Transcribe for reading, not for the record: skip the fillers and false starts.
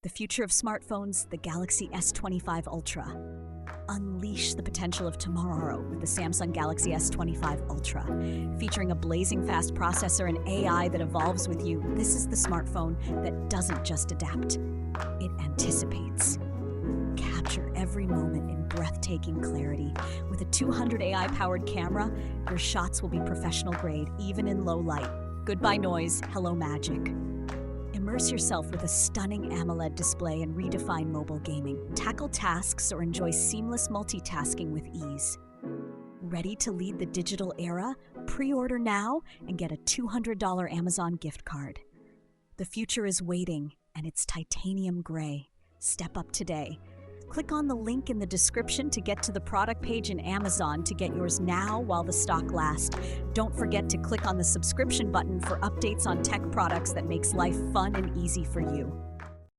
The future of smartphones, the Galaxy S25 Ultra. Unleash the potential of tomorrow with the Samsung Galaxy S25 Ultra. Featuring a blazing fast processor and AI that evolves with you, this is the smartphone that doesn't just adapt, it anticipates. Capture every moment in breathtaking clarity. With a 200 AI-powered camera, your shots will be professional grade, even in low light. Goodbye noise, hello magic. Immerse yourself with a stunning AMOLED display and redefine mobile gaming. Tackle tasks or enjoy seamless multitasking with ease. Ready to lead the digital era? Pre-order now and get a $200 Amazon gift card. The future is waiting, and it's titanium gray. Step up today. Click on the link in the description to get to the product page in Amazon to get yours now while the stock lasts. Don't forget to click on the subscription button for updates on tech products that makes life fun and easy for you.